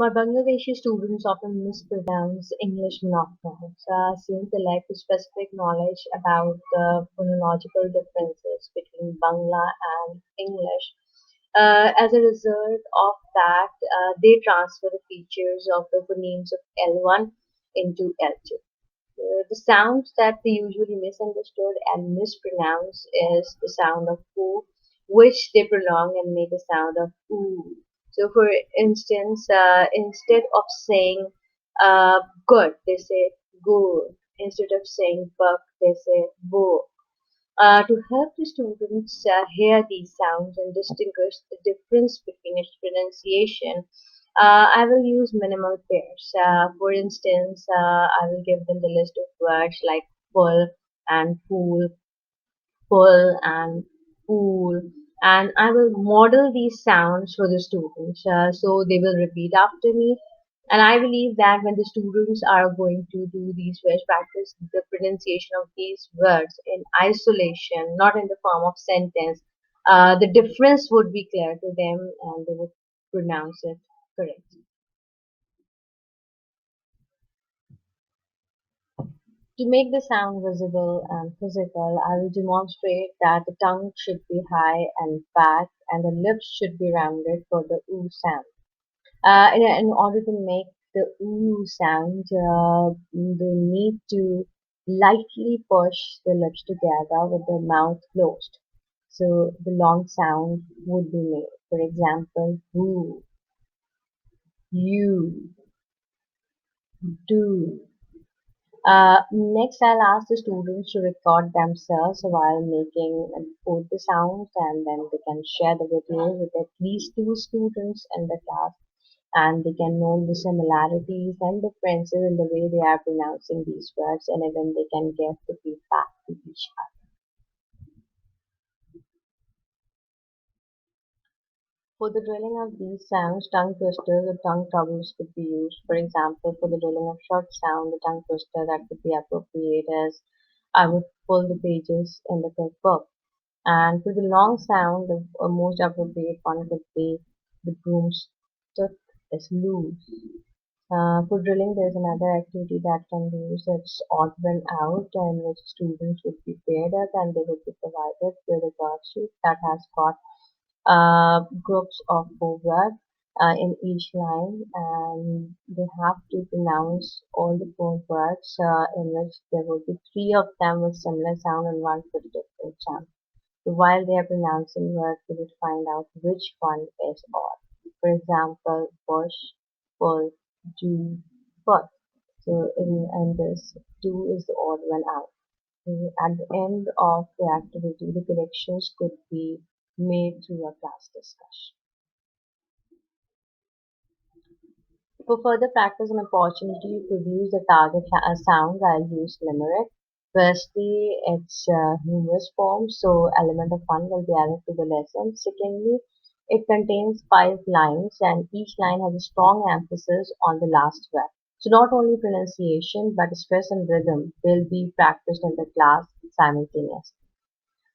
My Bangladeshi students often mispronounce English monophthongs since they lack the specific knowledge about the phonological differences between Bangla and English. As a result of that, they transfer the features of the phonemes of L1 into L2. The sounds that they usually misunderstood and mispronounce is the sound of oo, which they prolong and make the sound of oo. So, for instance, instead of saying good, they say good. Instead of saying buck, they say book. To help the students hear these sounds and distinguish the difference between its pronunciation, I will use minimal pairs. For instance, I will give them the list of words like full and fool, full and fool, and I will model these sounds for the students so they will repeat after me. And I believe that when the students are going to do these words practice the pronunciation of these words in isolation, not in the form of sentence, the difference would be clear to them and they would pronounce it correctly. To make the sound visible and physical, I will demonstrate that the tongue should be high and fat and the lips should be rounded for the oo sound. In order to make the oo sound, they need to lightly push the lips together with the mouth closed. So the long sound would be made. For example, woo, you, do. Next, I'll ask the students to record themselves while making both the sounds, and then they can share the video with at least two students in the class, and they can know the similarities and differences in the way they are pronouncing these words, and even they can give the feedback to each other. For the drilling of these sounds, tongue twisters or tongue troubles could be used. For example, for the drilling of short sound, the tongue twister that could be appropriate is I would pull the pages in the cookbook. And for the long sound, the most appropriate one could be the broomstick is loose. For drilling, there's another activity that can be used. It's odd one out, in which students would be paired up and they would be provided with a worksheet that has got groups of four words in each line, and they have to pronounce all the four words in which there will be three of them with similar sound and one with different sound. So while they are pronouncing words, they would find out which one is odd. For example, push, pull, do, put. So in this, do is the odd one out. At the end of the activity, the corrections could be made through a class discussion. For further practice and opportunity to produce the target sound, I'll use limerick. Firstly, it's humorous form, so element of fun will be added to the lesson. Secondly, it contains 5 lines, and each line has a strong emphasis on the last word. So not only pronunciation, but stress and rhythm will be practiced in the class simultaneously.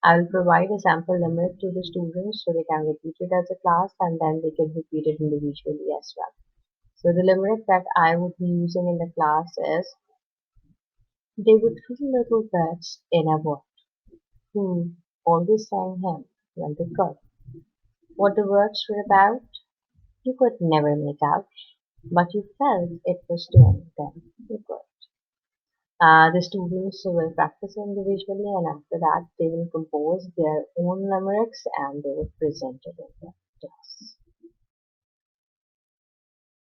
I will provide a sample limerick to the students so they can repeat it as a class and then they can repeat it individually as well. So the limerick that I would be using in the class is, they were three little birds in a wood who always sang hymn when they could. What the words were about, you could never make out, but you felt it was doing them you could. The students will practice individually and after that they will compose their own limericks and they will present it in the